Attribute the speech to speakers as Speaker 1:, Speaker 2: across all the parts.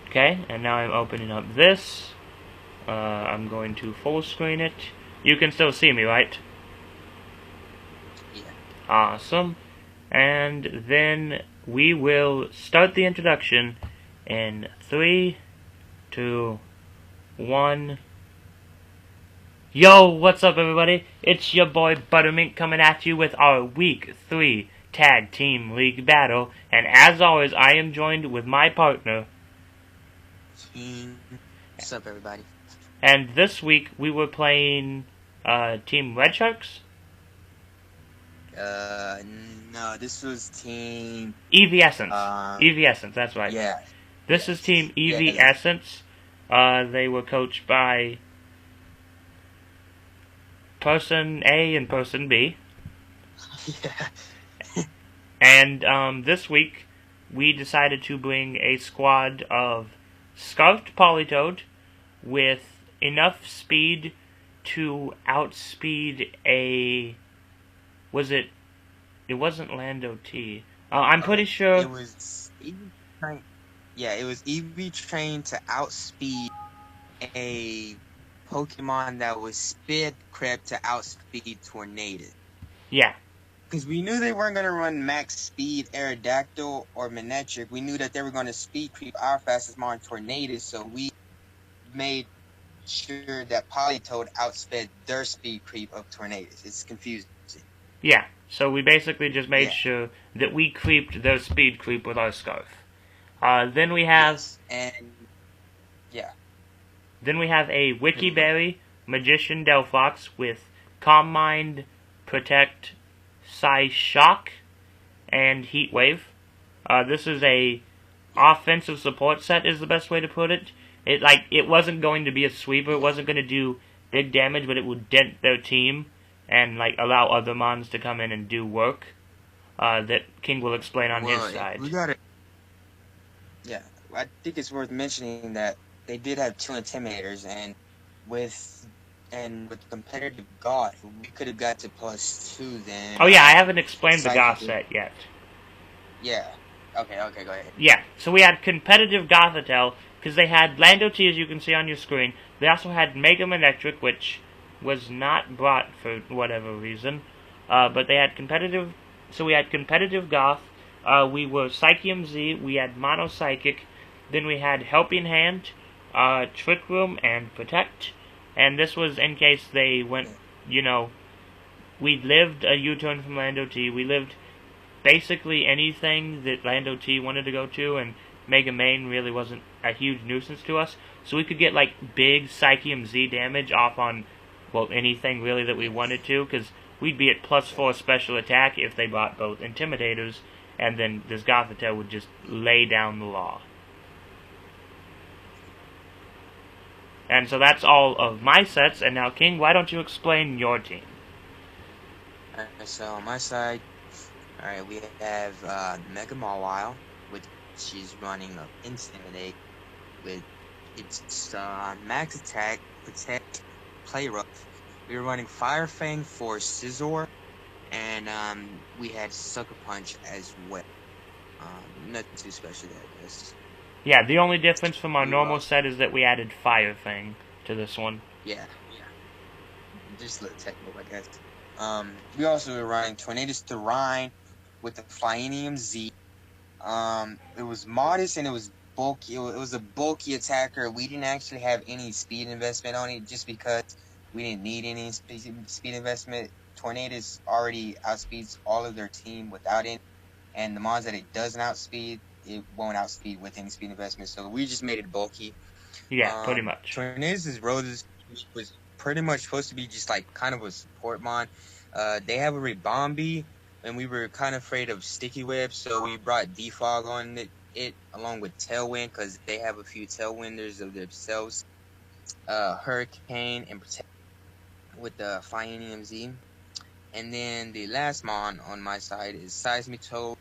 Speaker 1: Okay, and now I'm opening up this. I'm going to full screen it. You can still see me, right?
Speaker 2: Yeah.
Speaker 1: Awesome. And then we will start the introduction in 3, 2, 1. Yo, what's up, everybody? It's your boy Buttermink coming at you with our Week 3 Tag Team League battle. And as always, I am joined with my partner.
Speaker 2: What's up, everybody?
Speaker 1: And this week we were playing Team Red Sharks?
Speaker 2: No, this was team.
Speaker 1: Eeveenescence.
Speaker 2: Um,
Speaker 1: Eeveenescence, that's right.
Speaker 2: yeah,
Speaker 1: This is Team
Speaker 2: yes.
Speaker 1: Eeveenescence. They were coached by Person A and Person B.
Speaker 2: Yeah.
Speaker 1: And this week we decided to bring a squad of Scarfed Polytoad with enough speed to outspeed a... It wasn't Lando T. I'm pretty sure...
Speaker 2: It was Eevee trained. Yeah, it was Eevee trained to outspeed a Pokemon that was Speed Crab to outspeed Tornadus.
Speaker 1: Yeah.
Speaker 2: Because we knew they weren't going to run max speed Aerodactyl or Manectric. We knew that they were going to speed creep our fastest Mon Tornadus, so we made sure that Politoed outsped their speed creep of Tornadus. It's confusing.
Speaker 1: Yeah, so we basically just made
Speaker 2: Yeah.
Speaker 1: sure that we creeped their speed creep with our Scarf. Then we have...
Speaker 2: Yes, and... yeah.
Speaker 1: Then we have a Wikiberry Magician Delphox with Calm Mind, Protect, Psy-Shock, and Heat Wave. This is a offensive support set is the best way to put it. It wasn't going to be a sweeper, it wasn't going to do big damage, but it would dent their team and allow other mons to come in and do work. That King will explain on his side.
Speaker 2: Yeah, I think it's worth mentioning that they did have 2 Intimidators, and with competitive God, we could have got to +2 then.
Speaker 1: Oh yeah, I haven't explained the Goth set yet.
Speaker 2: Yeah. Okay, go ahead.
Speaker 1: Yeah, so we had competitive Gothitelle, because they had Lando T, as you can see on your screen. They also had Mega Manectric, which was not brought for whatever reason. But they had competitive... So we had competitive Goth. We were Psychium Z. We had Mono Psychic. Then we had Helping Hand, Trick Room, and Protect. And this was in case they went, we lived a U-turn from Lando T. We lived basically anything that Lando T wanted to go to, and Mega Main really wasn't a huge nuisance to us. So we could get, big Psychium Z damage off on, anything really that we wanted to, because we'd be at +4 special attack if they bought both Intimidators, and then this Gothitelle would just lay down the law. And so that's all of my sets, and now King, why don't you explain your team?
Speaker 2: Alright, so on my side, alright, we have Mega Mawile, which is running Intimidate with its max attack, protect, play rough. We were running Fire Fang for Scizor, and we had Sucker Punch as well. Nothing too special there, I guess.
Speaker 1: Yeah, the only difference from our normal set is that we added Fire Fang to this one.
Speaker 2: Yeah. Just a little technical, I guess. We also were running Tornadus Terrain with the Flyinium Z. It was modest and it was bulky. It was a bulky attacker. We didn't actually have any speed investment on it just because we didn't need any speed investment. Tornadus already outspeeds all of their team without it, and the mons that it doesn't outspeed, it won't outspeed with any speed investment. So we just made it bulky.
Speaker 1: Yeah, pretty much.
Speaker 2: Tornadus' Roses was pretty much supposed to be just kind of a support mon. They have a Ribombi, and we were kind of afraid of Sticky Web, so we brought Defog on it along with Tailwind, because they have a few Tailwinders of themselves. Hurricane and Protect with the Flyinium Z. And then the last mon on my side is Seismitoad,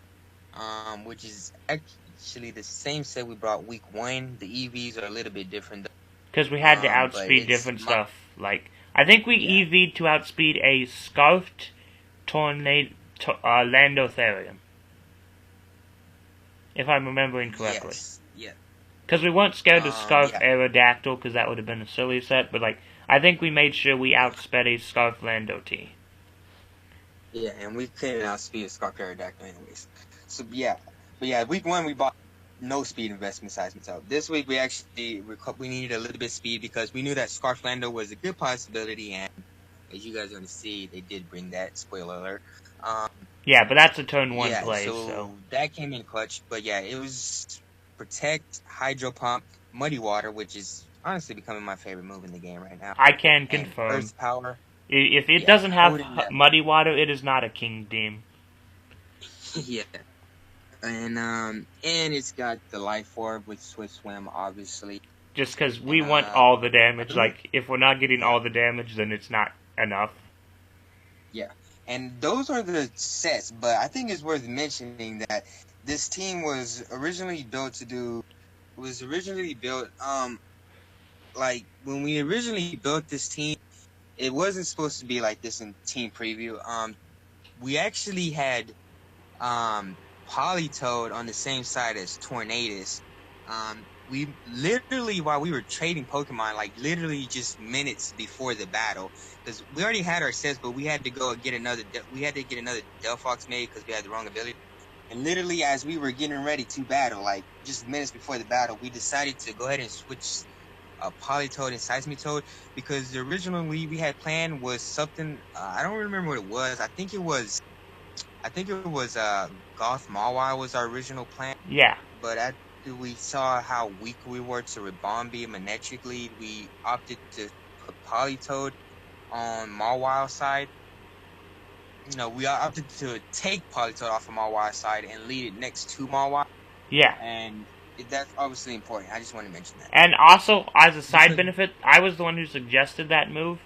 Speaker 2: which is actually the same set we brought week 1. The EVs are a little bit different though.
Speaker 1: Because we had to outspeed different stuff. I think we EV'd to outspeed a Scarfed Landotherium. If I'm remembering correctly.
Speaker 2: Yes. Yeah.
Speaker 1: Because we weren't scared to Scarf
Speaker 2: Yeah.
Speaker 1: Aerodactyl, because that would have been a silly set, but, like, I think we made sure we outsped a Scarf Lando T.
Speaker 2: Yeah, and we couldn't outspeed a Scarf Aerodactyl anyways. So, yeah. But yeah, week 1, we bought no speed investment seismitoad. This week, we actually, we needed a little bit of speed because we knew that Scarf Lando was a good possibility, and as you guys are going to see, they did bring that, spoiler alert.
Speaker 1: Yeah, but that's a turn 1
Speaker 2: Yeah,
Speaker 1: play,
Speaker 2: so that came in clutch. But yeah, it was Protect, Hydro Pump, Muddy Water, which is honestly becoming my favorite move in the game right now.
Speaker 1: I can
Speaker 2: And
Speaker 1: confirm.
Speaker 2: Earth Power.
Speaker 1: If it
Speaker 2: Yeah,
Speaker 1: doesn't have
Speaker 2: holding that.
Speaker 1: Muddy Water, it is not a King Deem.
Speaker 2: Yeah. And it's got the Life Orb with Swift Swim, obviously.
Speaker 1: Just because we want all the damage.
Speaker 2: believe-
Speaker 1: Like, if we're not getting all the damage, then it's not enough.
Speaker 2: Yeah. And those are the sets, but I think it's worth mentioning that this team was originally built like when we originally built this team, it wasn't supposed to be like this in team preview. We actually had Polytoad on the same side as Tornadus. We literally, while we were trading Pokemon, like literally just minutes before the battle, because we already had our sets, but we had to go get another. We had to get another Delphox made because we had the wrong ability. And literally, as we were getting ready to battle, like just minutes before the battle, we decided to go ahead and switch Polytoad and Seismitoad, because the original we had planned was something, I don't remember what it was. I think it was Goth Mawile was our original plan.
Speaker 1: Yeah.
Speaker 2: But after we saw how weak we were to Ribombee and Manectric lead, we opted to put Polytoad on Mawile side. We opted to take Polytoad off of Mawile side and lead it next to Mawile.
Speaker 1: Yeah.
Speaker 2: And that's obviously important. I just want to mention that.
Speaker 1: And also, as a side benefit, I was the one who suggested that move,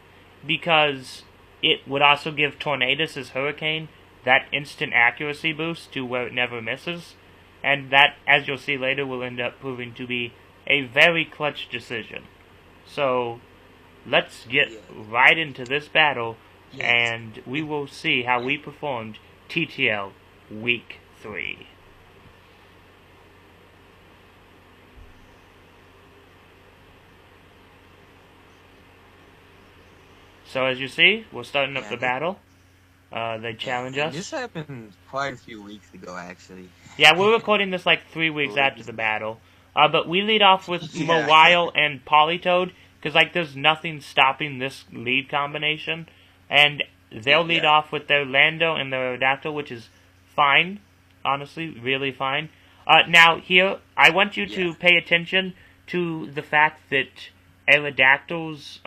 Speaker 1: because it would also give Tornadus' Hurricane that instant accuracy boost to where it never misses, and that, as you'll see later, will end up proving to be a very clutch decision. So, let's get right into this battle, and we will see how we performed TTL Week 3. So as you see, we're starting up the battle. They challenge us.
Speaker 2: This happened quite a few weeks ago, actually.
Speaker 1: Yeah, we're recording this like 3 weeks after the battle. But we lead off with Mawile and Polytoad, because like there's nothing stopping this lead combination. And they'll lead off with their Lando and their Aerodactyl, which is fine. Honestly, really fine. Now here, I want you to pay attention to the fact that Aerodactyl's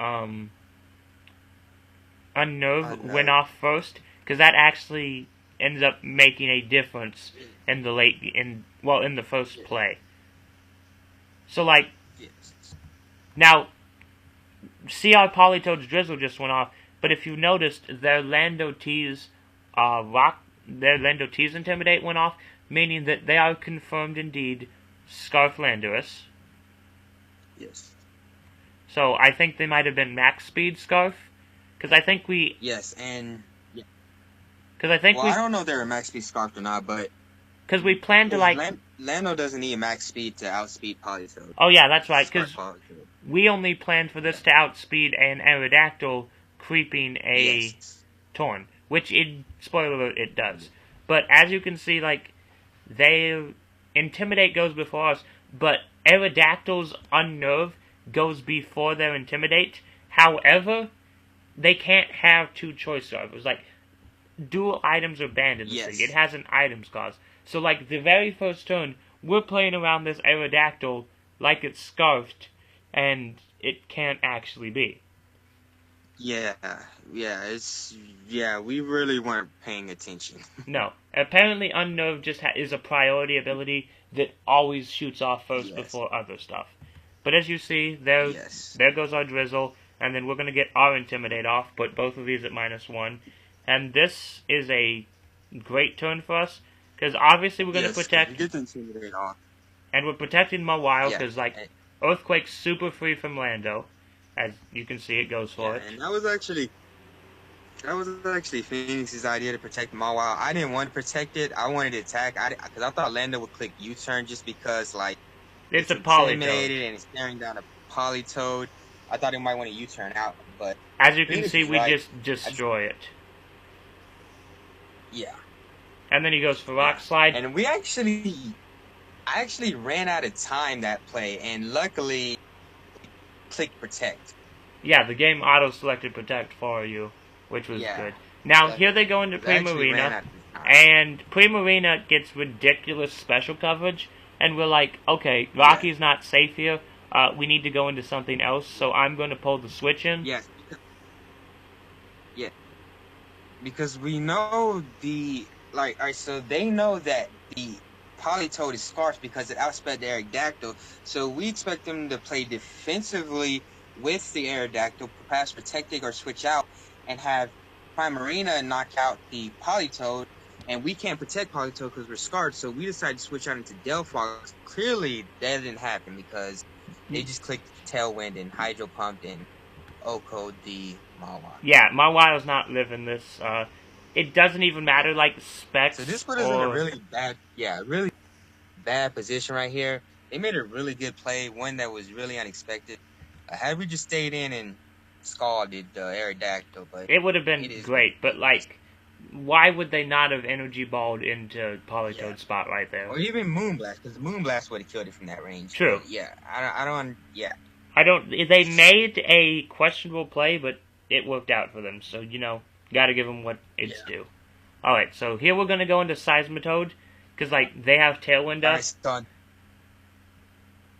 Speaker 1: Unnerve went off first, because that actually ends up making a difference in the in the first play. So like, now, see how Polytoad's Drizzle just went off, but if you noticed, their Lando T's Intimidate went off, meaning that they are confirmed indeed Scarf Landorus.
Speaker 2: Yes.
Speaker 1: So I think they might have been max speed Scarf. Because I think we...
Speaker 2: Yes, and... Yeah.
Speaker 1: Because I think
Speaker 2: I don't know if they're a max speed Scarf or not, but...
Speaker 1: Because we plan to, like...
Speaker 2: Lando doesn't need max speed to outspeed Polytoad.
Speaker 1: Oh, yeah, that's right, because we only planned for this to outspeed an Aerodactyl creeping a Torn. Which, spoiler alert, it does. But as you can see, like, their Intimidate goes before us, but Aerodactyl's Unnerve goes before their Intimidate. However... they can't have two choice servers. Like, dual items are banned in this league. It has an items cost. So, like, the very first turn, we're playing around this Aerodactyl like it's scarfed, and it can't actually be.
Speaker 2: Yeah, we really weren't paying attention.
Speaker 1: No. Apparently, Unnerve just is a priority ability that always shoots off first before other stuff. But as you see, there goes our Drizzle. And then we're going to get our Intimidate off, put both of these at -1. And this is a great turn for us, because obviously we're going to protect...
Speaker 2: get the Intimidate off.
Speaker 1: And we're protecting Mawile, because, like, Earthquake's super free from Lando. As you can see, it goes for it.
Speaker 2: And that was actually Phoenix's idea to protect Mawile. I didn't want to protect it. I wanted to attack, because I thought Lando would click U-turn just because, like...
Speaker 1: It's a Polytoad.
Speaker 2: Intimidated and it's staring down a Polytoad. I thought it might want to U-turn out, but
Speaker 1: As you can
Speaker 2: Phoenix
Speaker 1: see,
Speaker 2: is
Speaker 1: we
Speaker 2: right.
Speaker 1: just destroy it.
Speaker 2: Yeah.
Speaker 1: And then he goes for Rock Slide.
Speaker 2: And I actually ran out of time that play, and luckily clicked Protect.
Speaker 1: Yeah, the game auto-selected Protect for you, which was good. Now, here they go into Primarina, and Primarina gets ridiculous special coverage, and we're like, okay, Rocky's not safe here, we need to go into something else, so I'm going to pull the switch in.
Speaker 2: Yes. Yeah. Because we know alright, so they know that the Polytoad is scarce because it outsped the Aerodactyl, so we expect them to play defensively with the Aerodactyl, perhaps protecting or switch out, and have Primarina knock out the Polytoad, and we can't protect Polytoad because we're scarred, so we decided to switch out into Delphox. Clearly, that didn't happen because they just clicked Tailwind and Hydro Pumped and O-code the Mawile.
Speaker 1: Yeah, Mawile's not living this. It doesn't even matter, like, specs.
Speaker 2: So this put us in a really bad position right here. They made a really good play, one that was really unexpected. Had we just stayed in and scalded the Aerodactyl, but
Speaker 1: it would have been great. But like, why would they not have energy balled into Polytoad's spot right there?
Speaker 2: Or even Moonblast, because Moonblast would have killed it from that range.
Speaker 1: True.
Speaker 2: But yeah, I don't. Yeah.
Speaker 1: I don't. They made a questionable play, but it worked out for them. So got to give them what it's due. All right, so here we're gonna go into Seismitoad, because like they have Tailwind up.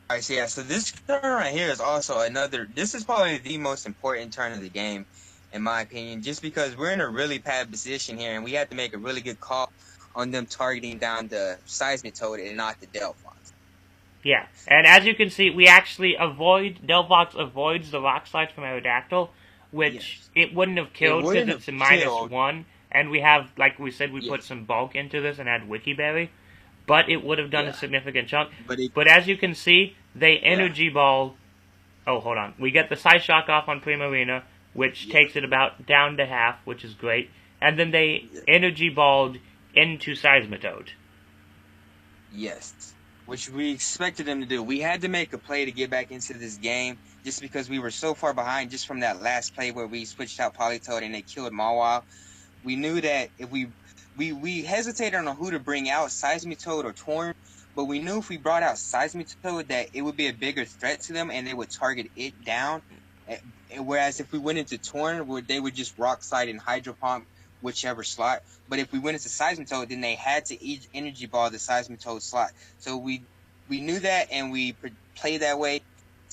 Speaker 2: Alright, so this turn right here is also this is probably the most important turn of the game, in my opinion, just because we're in a really bad position here, and we have to make a really good call on them targeting down the Seismitoad and not the Delphox.
Speaker 1: Yeah, and as you can see, we actually Delphox avoids the Rock Slide from Aerodactyl, which it wouldn't have killed because it's a -1, and we have, like we said, we put some bulk into this and had Wikiberry. But it would have done a significant chunk. But as you can see, they energy ball. Oh, hold on. We get the Side Shock off on Primarina, which takes it about down to half, which is great. And then they energy balled into Seismitoad.
Speaker 2: Yes, which we expected them to do. We had to make a play to get back into this game, just because we were so far behind just from that last play where we switched out Polytoad and they killed Mawile. We knew that if we hesitated on who to bring out, Seismitoad or Torn, but we knew if we brought out Seismitoad that it would be a bigger threat to them and they would target it down. Whereas if we went into Torn, they would just Rock Slide and Hydro Pump whichever slot. But if we went into Seismitoad, then they had to energy ball the Seismitoad slot. So we knew that, and we played that way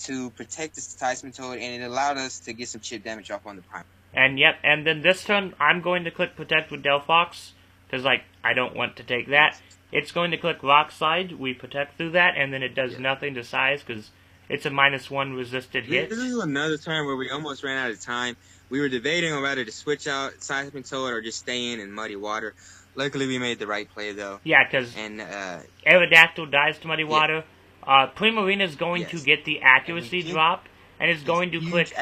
Speaker 2: to protect the Seismitoad, and it allowed us to get some chip damage off on the Prime.
Speaker 1: And and then this turn, I'm going to click Protect with Delphox, because, like, I don't want to take that. It's going to click Rock Slide, we protect through that, and then it does nothing to size, because it's a -1 resisted hit.
Speaker 2: This is another turn where we almost ran out of time. We were debating on whether to switch out Seismitoad or just stay in Muddy Water. Luckily, we made the right play, though.
Speaker 1: Yeah, because Aerodactyl dies to Muddy Water. Primarina is going to get the accuracy drop, and is going to click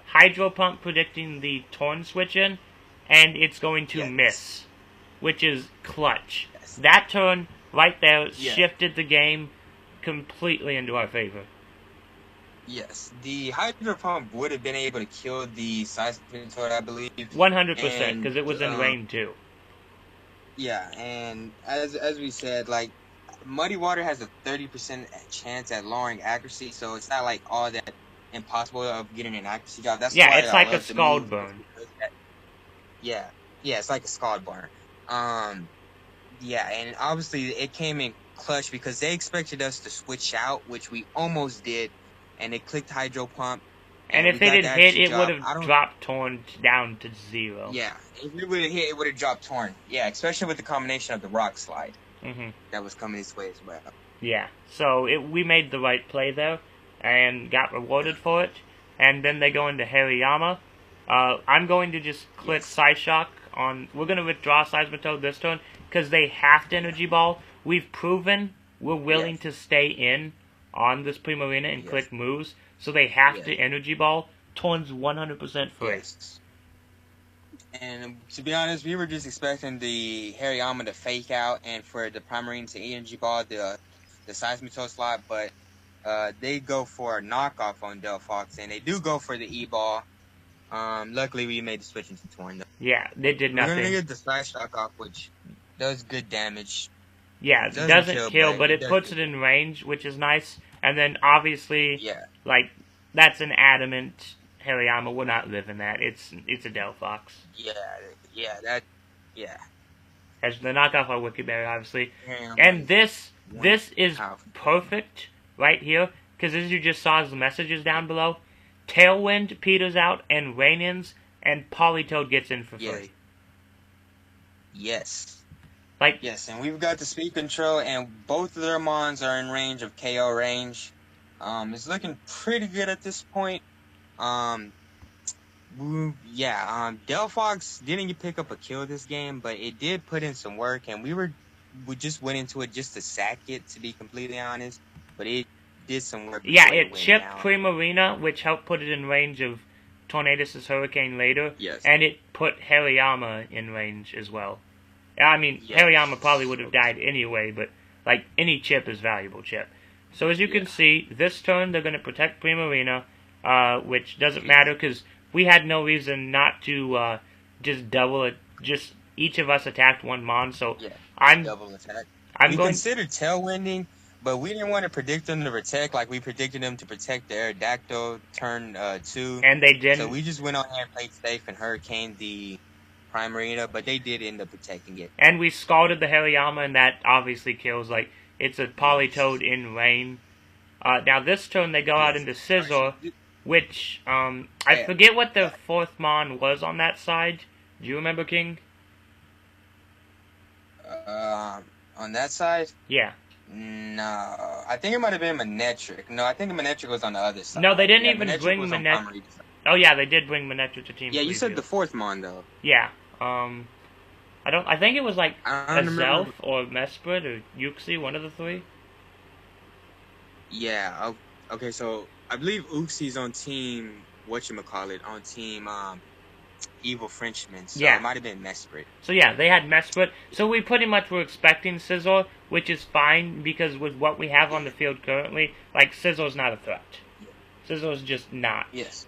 Speaker 1: Hydro Pump, predicting the Torn switch in, and it's going to miss, which is clutch. That turn right there shifted the game completely into our favor.
Speaker 2: Yes, the Hydro Pump would have been able to kill the Seismitoad, I believe.
Speaker 1: 100%, because it was in rain too.
Speaker 2: Yeah, and as we said, like, Muddy Water has a 30% chance at lowering accuracy, so it's not like all that impossible of getting an accuracy job. That's why
Speaker 1: it's like a scald burn.
Speaker 2: Yeah, it's like a scald burn. Yeah, and obviously it came in clutch because they expected us to switch out, which we almost did, and they clicked Hydro Pump.
Speaker 1: And if it had hit, it would have dropped Torn down to 0.
Speaker 2: Yeah, if it would have hit, it would have dropped Torn. Yeah, especially with the combination of the Rock Slide that was coming this way as well.
Speaker 1: Yeah, so we made the right play there, and got rewarded for it. And then they go into Hariyama. I'm going to just click Side Shock on. We're going to withdraw Seismitoad this turn because they have to energy ball. We've proven we're willing to stay in on this Primarina and click moves, so they have to energy ball. Torn's 100% free.
Speaker 2: And to be honest, we were just expecting the Hariyama to fake out and for the Primarina to energy ball the Seismitoad slot, but they go for a knockoff on Delphox, and they do go for the E-Ball. Luckily we made the switch into Torn, though.
Speaker 1: Yeah, they did
Speaker 2: We're
Speaker 1: nothing.
Speaker 2: gonna get the Slash Shock off, which does good damage.
Speaker 1: Yeah, it doesn't kill, but it puts it in range, which is nice. And then obviously,
Speaker 2: Yeah.
Speaker 1: like, that's an adamant Hariyama will not live in that. It's a Delphox.
Speaker 2: Yeah.
Speaker 1: As the knockoff of Wikiberry, obviously.
Speaker 2: Damn,
Speaker 1: And this is perfect right here, because as you just saw as the messages down below, Tailwind peters out and Rain-ins, and Politoed gets in for free.
Speaker 2: Yes.
Speaker 1: Like,
Speaker 2: yes, and we've got the speed control, and both of their mons are in range of KO range. It's looking pretty good at this point. Delphox didn't pick up a kill this game, but it did put in some work, and we just went into it just to sack it, to be completely honest. But it did some work.
Speaker 1: Yeah, it chipped Primarina, which helped put it in range of Tornadus' Hurricane later.
Speaker 2: Yes.
Speaker 1: And it put Hariyama in range as well. I mean, Hariyama probably would have died anyway, but, like, any chip is valuable chip. So as you can see, this turn they're going to protect Primarina, which doesn't matter because we had no reason not to just double it. Just each of us attacked one mon, so
Speaker 2: double attack. We considered tailwinding, but we didn't want to predict them to protect like we predicted them to protect the Aerodactyl turn 2.
Speaker 1: And they didn't.
Speaker 2: So we just went on here and played safe and Hurricane the Primarina, but they did end up protecting it.
Speaker 1: And we scalded the Hariyama, and that obviously kills. Like, it's a Politoed in rain. Now this turn they go out into Scizor, which I forget what the fourth mon was on that side. Do you remember, King?
Speaker 2: On that side?
Speaker 1: Yeah.
Speaker 2: No, I think it might have been Manectric. No, I think Manectric was on the other side.
Speaker 1: No, they didn't even bring Manectric. Oh yeah, they did bring Manectric to Team.
Speaker 2: Yeah, you said the fourth mon though.
Speaker 1: Yeah. I think it was like Azelf or Mesprit or Uxie, one of the three.
Speaker 2: Yeah. Okay, so I believe Uxie's on team on team Evil Frenchman. So it might have been Mesprit.
Speaker 1: So yeah, they had Mesprit. So we pretty much were expecting Scizor, which is fine because with what we have on the field currently, like Scizor's not a threat. Scizor's just not.
Speaker 2: Yes.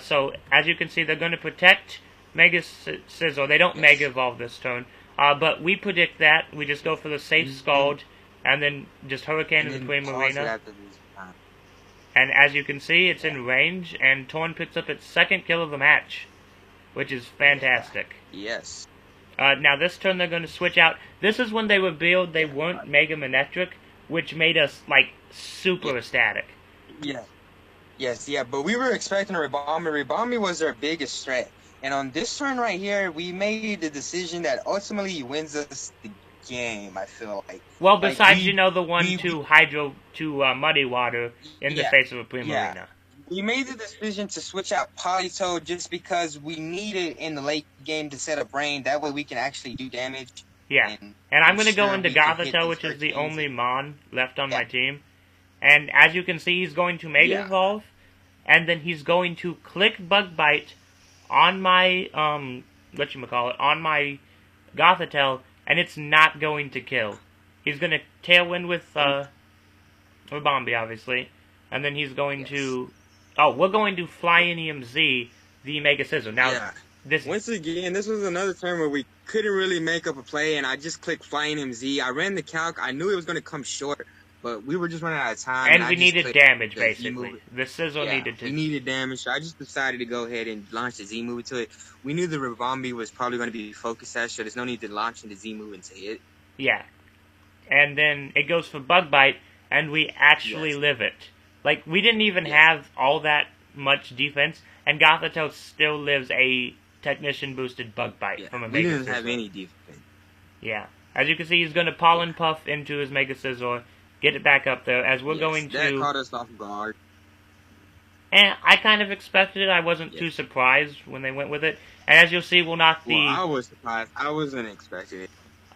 Speaker 1: So as you can see, they're going to protect Mega Scizor. They don't Mega Evolve this turn. But we predict that. We just go for the safe Scald, and then just Hurricane in the Primarina. And as you can see, it's in range, and Torn picks up its second kill of the match, which is fantastic.
Speaker 2: Yes.
Speaker 1: Now this turn they're going to switch out. This is when they revealed they weren't Mega Manectric, which made us, like, super ecstatic.
Speaker 2: Yeah. Yes, but we were expecting a Rebombi. Rebombi was their biggest threat. And on this turn right here, we made the decision that ultimately wins us the game, I feel like.
Speaker 1: Well, besides, the 1-2 Hydro to Muddy Water in the face of a Primarina.
Speaker 2: Yeah. We made the decision to switch out Politoed just because we needed in the late game to set up Rain. That way we can actually do damage.
Speaker 1: Yeah. And I'm going to go into Gothitelle, which is the only Mon left on my team. And as you can see, he's going to Mega Evolve, and then he's going to click Bug Bite on my, on my Gothitelle, and it's not going to kill. He's going to Tailwind with, Rebombi, obviously, and then he's going to, we're going to Flyinium Z, the Mega Scizor. Now,
Speaker 2: once again, this was another turn where we couldn't really make up a play, and I just clicked Flyinium Z. I ran the calc, I knew it was going to come short, but we were just running out of time.
Speaker 1: And we needed damage, basically. The Scizor needed to...
Speaker 2: we needed damage, so I just decided to go ahead and launch the Z-move into it. We knew the Rebombi was probably going to be Focus Sash, so there's no need to launch the Z-move into it.
Speaker 1: Yeah. And then it goes for Bug Bite, and we actually live it. Like, we didn't even have all that much defense, and Gothitelle still lives a Technician-boosted Bug Bite from a Mega Scizor.
Speaker 2: We didn't have any defense.
Speaker 1: Yeah. As you can see, he's going to Pollen Puff into his Mega Scizor, get it back up there, as we're going to...
Speaker 2: that caught us off guard.
Speaker 1: And I kind of expected it. I wasn't too surprised when they went with it. And as you'll see, we'll knock the...
Speaker 2: Well, I was surprised. I wasn't expecting it.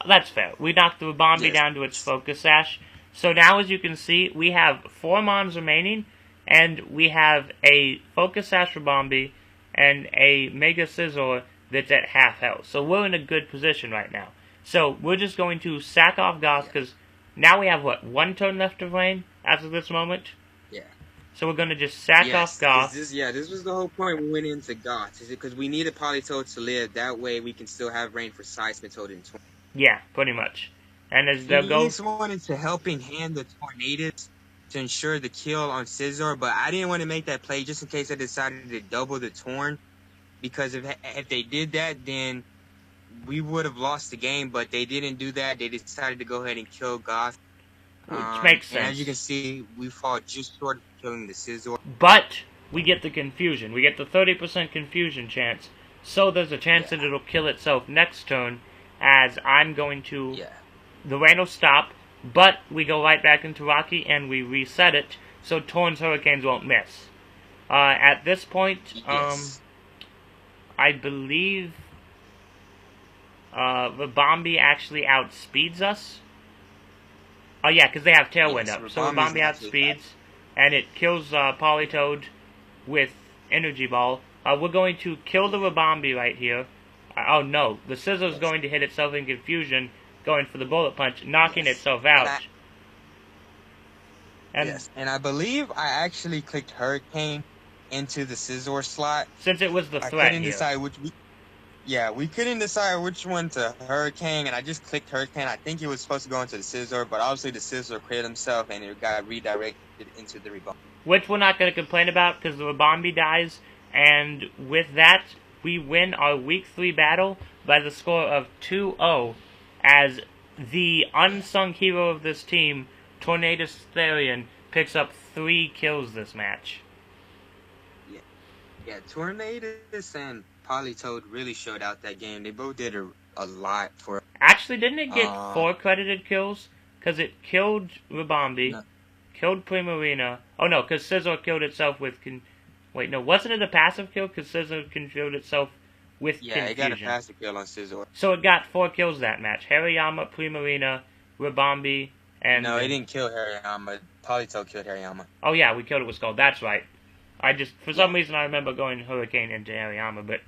Speaker 1: That's fair. We knocked the Rebombi down to its Focus Sash. So now, as you can see, we have 4 Mons remaining, and we have a Focus Sash Rebombi and a Mega Scizor that's at half health. So we're in a good position right now. So we're just going to sack off Goth, because now we have, 1 turn left of Rain? as of this moment.
Speaker 2: Yeah.
Speaker 1: So we're gonna just sack off Goth.
Speaker 2: This was the whole point we went into Goth. Is it because we needed Politoed to live? That way we can still have rain for Seismitoad and Torn.
Speaker 1: Yeah, pretty much. And as they'll go...
Speaker 2: Phoenix wanted to helping hand the Tornadus to ensure the kill on Scizor, but I didn't want to make that play just in case I decided to double the Torn. Because if they did that, then we would have lost the game, but they didn't do that. They decided to go ahead and kill Goth.
Speaker 1: Which makes sense.
Speaker 2: And as you can see, we fall just short of killing the Scizor.
Speaker 1: But we get the confusion. We get the 30% confusion chance. So there's a chance that it'll kill itself next turn, as I'm going to...
Speaker 2: Yeah.
Speaker 1: The rain will stop, but we go right back into Rocky and we reset it, so Torn's Hurricanes won't miss. At this point, I believe Rabambi actually outspeeds us. Oh yeah, because they have Tailwind up. So Rabambi outspeeds, and it kills Politoed with Energy Ball. We're going to kill the Rabambi right here. Oh no, the Scissor's going to hit itself in confusion, going for the Bullet Punch, knocking itself out.
Speaker 2: And I believe I actually clicked Hurricane into the Scizor slot.
Speaker 1: Since it was the threat
Speaker 2: I couldn't
Speaker 1: here.
Speaker 2: decide which... we couldn't decide which one to Hurricane, and I just clicked Hurricane. I think it was supposed to go into the Scizor, but obviously the Scizor cleared himself, and it got redirected into the Rabambi.
Speaker 1: Which we're not going to complain about, because the Rabambi dies, and with that, we win our Week 3 battle by the score of 2-0, as the unsung hero of this team, Tornadus Therian, picks up 3 kills this match.
Speaker 2: Yeah, Tornadus and Politoed really showed out that game. They both did a lot for...
Speaker 1: Actually, didn't it get 4 credited kills? Because it killed Rabambi, killed Primarina. Oh no, because Scizor killed itself with... Wait, no, wasn't it a passive kill? Because Scizor killed itself with confusion.
Speaker 2: Yeah, it got a passive kill on Scizor.
Speaker 1: So it got 4 kills that match. Hariyama, Primarina, Rabambi, and...
Speaker 2: No, it didn't kill Hariyama. Politoed killed Hariyama.
Speaker 1: Oh yeah, we killed it with Skull. That's right. I just, for some reason, I remember going Hurricane into Hariyama, but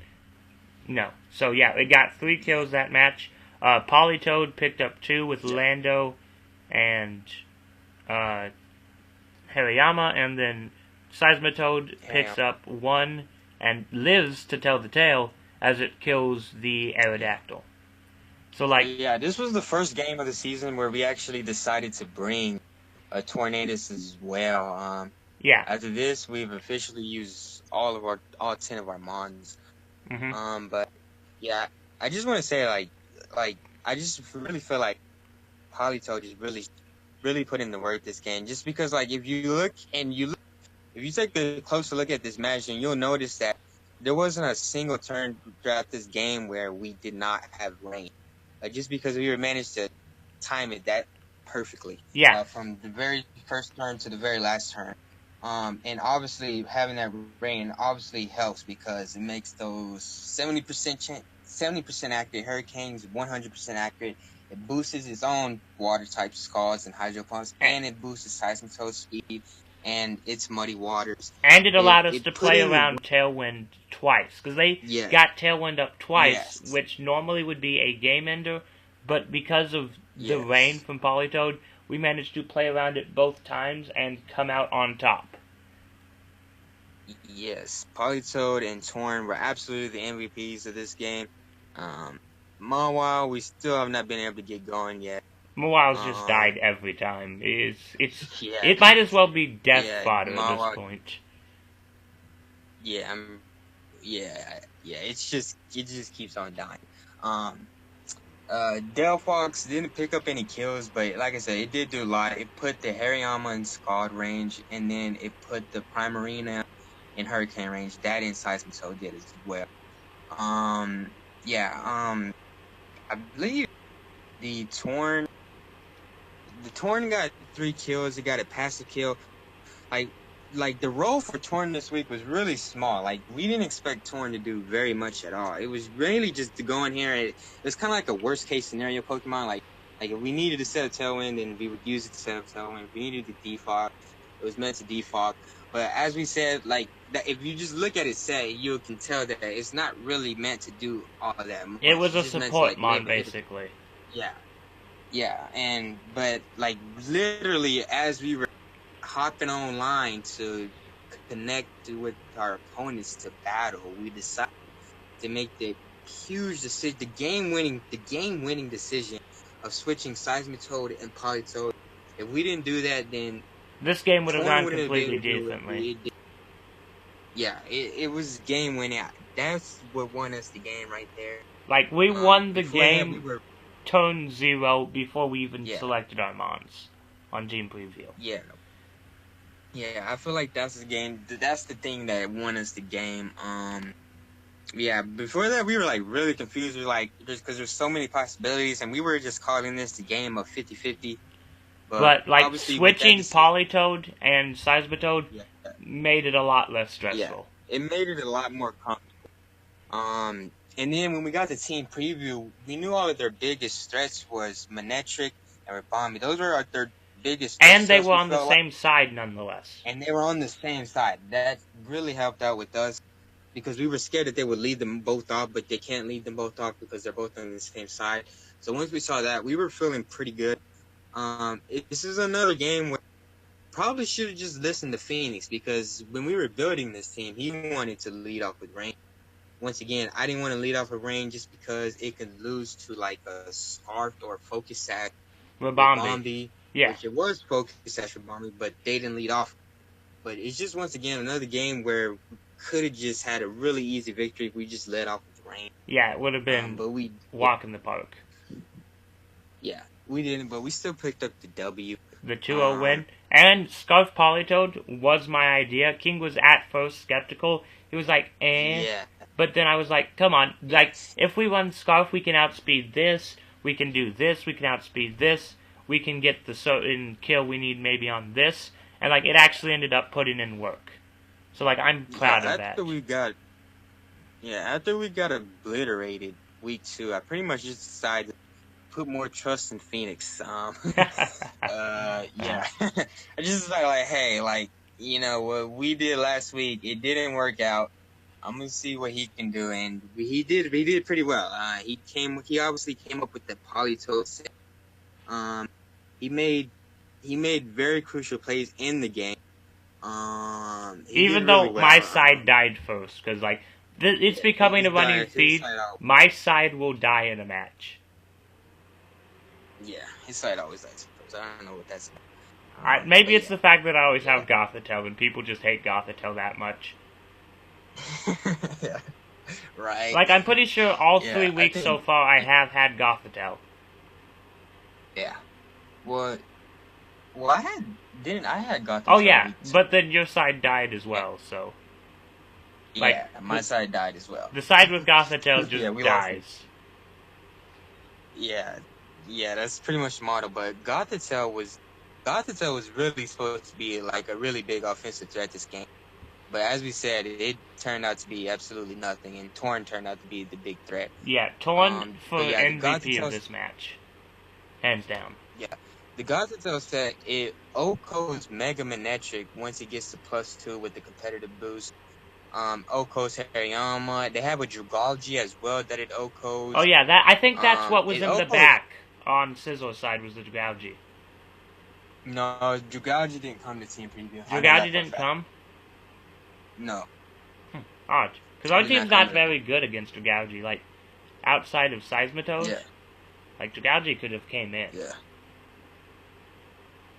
Speaker 1: no. So yeah, it got 3 kills that match. Politoed picked up 2 with Lando and Hariyama, and then Seismitoad picks up 1 and lives to tell the tale as it kills the Aerodactyl. So like...
Speaker 2: Yeah, this was the first game of the season where we actually decided to bring a Tornadus as well.
Speaker 1: Yeah.
Speaker 2: After this, we've officially used all 10 of our mons.
Speaker 1: Mm-hmm.
Speaker 2: But yeah, I just want to say like I just really feel like Politoed just really put in the work this game. Just because like if you take a closer look at this match, then you'll notice that there wasn't a single turn throughout this game where we did not have rain. Just because we managed to time it that perfectly.
Speaker 1: Yeah.
Speaker 2: From the very first turn to the very last turn. And obviously having that rain obviously helps because it makes those 70% accurate Hurricanes 100% accurate. It boosts its own water type Scalds and Hydro Pumps, and it boosts Seismitoad speed and its Muddy Waters.
Speaker 1: And it allowed us to play around Tailwind twice, because they got Tailwind up twice, which normally would be a game ender, but because of the rain from Politoed, we managed to play around it both times and come out on top.
Speaker 2: Yes, Politoed and Torn were absolutely the MVPs of this game. Mawile, we still have not been able to get going yet.
Speaker 1: Mawile's just died every time. It might as well be death fodder at this point. It just keeps on dying. Delphox didn't pick up any kills, but like I said, it did do a lot. It put the Hariyama in Scald range, and then it put the Primarina in Hurricane range. That and Seismitoad did as well. I believe the Torn got 3 kills. It got a passive kill. Like the role for Torn this week was really small. Like we didn't expect Torn to do very much at all. It was really just to go in here. It was kind of like a worst case scenario Pokemon. Like if we needed to set a Tailwind, then we would use it to set a Tailwind. If we needed to defog, it was meant to defog. But as we said, like that, if you just look at it set, you can tell that it's not really meant to do all that much. It was a support mod, basically.
Speaker 2: Yeah, but like literally as we were hopping online to connect with our opponents to battle, we decided to make the huge decision, the game winning decision of switching Seismitoad and Polytoad. If we didn't do that, then
Speaker 1: This game would have
Speaker 2: Torn
Speaker 1: gone
Speaker 2: wouldn't have been
Speaker 1: completely
Speaker 2: able to do what
Speaker 1: differently.
Speaker 2: it did. Yeah, it was game winning. That's what won us the game right there.
Speaker 1: Like, we won the game
Speaker 2: we were,
Speaker 1: turn 0 before we even selected our mons on Team Preview.
Speaker 2: Yeah. Yeah, I feel like that's the game. That's the thing that won us the game. Yeah, before that we were like really confused. We were like, just because there's so many possibilities, and we were just calling this the game of 50-50.
Speaker 1: But like switching Polytoad and Seismitoad made it a lot less stressful.
Speaker 2: Yeah, it made it a lot more comfortable. And then when we got the team preview, we knew all of their biggest threats was Manectric and Rabami. Those were our third biggest threats.
Speaker 1: And they were on the same side nonetheless.
Speaker 2: And they were on the same side. That really helped out with us because we were scared that they would lead them both off, but they can't lead them both off because they're both on the same side. So once we saw that, we were feeling pretty good. This is another game where probably should have just listened to Phoenix, because when we were building this team, he wanted to lead off with Rain. Once again, I didn't want to lead off with Rain just because it could lose to like a Scarf or Focus Sash.
Speaker 1: Rabambi. Yeah.
Speaker 2: Which it was Focus Sash Rabambi, but they didn't lead off. But it's just, once again, another game where we could have just had a really easy victory if we just led off with Rain.
Speaker 1: Yeah, it would have been walk in the park.
Speaker 2: Yeah, we didn't, but we still picked up the W.
Speaker 1: The 2-0 win. And Scarf Polytoad was my idea. King was at first skeptical. He was like, eh.
Speaker 2: Yeah.
Speaker 1: But then I was like, come on. Like, if we run Scarf, we can outspeed this. We can do this. We can outspeed this. We can get the certain kill we need maybe on this. And, like, it actually ended up putting in work. So, like, I'm proud of that.
Speaker 2: After we got obliterated week 2, I pretty much just decided to put more trust in Phoenix. I just like, hey, like, you know, what we did last week, it didn't work out. I'm gonna see what he can do, and he did pretty well. He obviously came up with the Polytoad set. He made very crucial plays in the game.
Speaker 1: Even though my side died first, because like it's becoming a running feed. My side will die in a match.
Speaker 2: Yeah, his side always dies first. I don't know what that's about.
Speaker 1: Alright, maybe it's the fact that I always have Gothitelle, and people just hate Gothitelle that much.
Speaker 2: Yeah. Right.
Speaker 1: Like, I'm pretty sure all 3 weeks so far I have had Gothitelle.
Speaker 2: Yeah. Well, I had Gothitelle.
Speaker 1: Oh yeah, but then your side died as well, so. Like,
Speaker 2: yeah, my side died as well.
Speaker 1: The side with Gothitelle just dies.
Speaker 2: Yeah, that's pretty much the model. But Gothitelle was really supposed to be like a really big offensive threat this game. But as we said, it turned out to be absolutely nothing, and Torn turned out to be the big threat.
Speaker 1: Yeah, Torn for MVP of this match, hands down.
Speaker 2: Yeah, the Gothitelle set, it Oko's Mega Manectric once it gets to +2 with the competitive boost. Oko's Hariyama. They have a Drugalgi as well that it Oko's.
Speaker 1: Oh yeah, I think that's what was in the back on Sizzle's side was the Drugalgi.
Speaker 2: No, Drugalgi didn't come to team preview.
Speaker 1: Drugalgi didn't come?
Speaker 2: No.
Speaker 1: Odd. Because our team's not very good against Drugalgi. Like, outside of Seismitoad, like, Drugalgi could have came in.
Speaker 2: Yeah.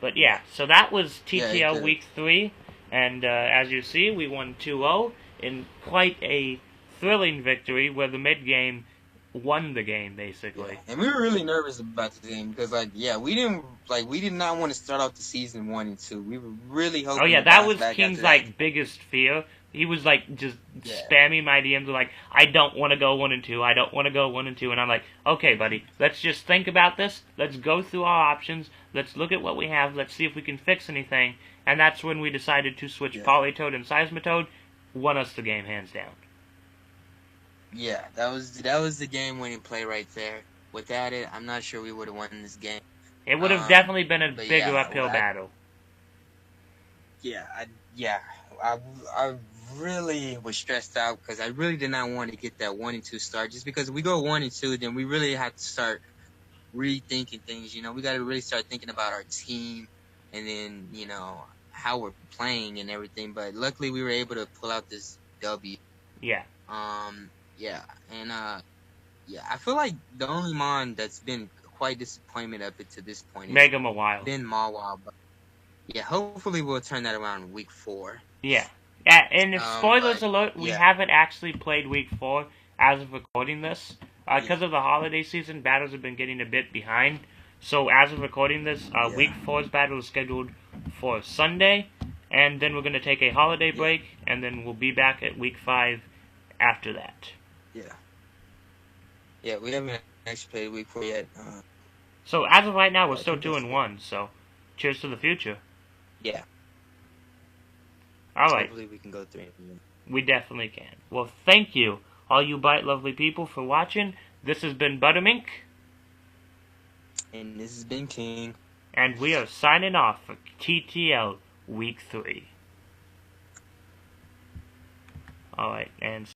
Speaker 1: But yeah, so that was TTL Week 3. And as you see, we won 2-0 in quite a thrilling victory where the mid-game won the game, basically.
Speaker 2: Yeah. And we were really nervous about the game because, we did not want to start off the season 1 and 2. We were really hoping.
Speaker 1: Oh yeah, that was King's biggest fear. He was just spamming my DMs with I don't want to go 1 and 2. I don't want to go 1 and 2. And I'm like, okay, buddy, let's just think about this. Let's go through our options. Let's look at what we have. Let's see if we can fix anything. And that's when we decided to switch Polytoad and Seismitoad. Won us the game hands down.
Speaker 2: Yeah, that was the game-winning play right there. Without it, I'm not sure we would have won this game.
Speaker 1: It would have definitely been a bigger uphill battle.
Speaker 2: I really was stressed out because I really did not want to get that 1 and 2 start. Just because if we go 1 and 2, then we really have to start rethinking things. You know, we got to really start thinking about our team, and then how we're playing and everything. But luckily, we were able to pull out this W.
Speaker 1: Yeah.
Speaker 2: Yeah, and yeah, I feel like the only mon that's been quite disappointment up to this point is
Speaker 1: Mega Mawile.
Speaker 2: been Mawile. But yeah, hopefully we'll turn that around in week 4.
Speaker 1: Yeah. Yeah, and if spoilers
Speaker 2: But
Speaker 1: alert, we
Speaker 2: yeah,
Speaker 1: haven't actually played week 4 as of recording this. Because
Speaker 2: yeah,
Speaker 1: of the holiday season, battles have been getting a bit behind. So as of recording this, week
Speaker 2: yeah,
Speaker 1: 4's battle is scheduled for Sunday. And then we're going to take a holiday
Speaker 2: yeah,
Speaker 1: break. And then we'll be back at week 5 after that.
Speaker 2: yeah, yeah. We haven't actually played week 4 yet.
Speaker 1: So as of right now, we're
Speaker 2: I
Speaker 1: still
Speaker 2: think that's
Speaker 1: 2-1. So cheers to the future.
Speaker 2: yeah.
Speaker 1: Alright.
Speaker 2: Hopefully we can go 3.
Speaker 1: We definitely can. Well, thank you, all you bite lovely people, for watching. This has been Buttermink.
Speaker 2: And this has been King.
Speaker 1: And we are signing off for TTL Week 3. Alright, and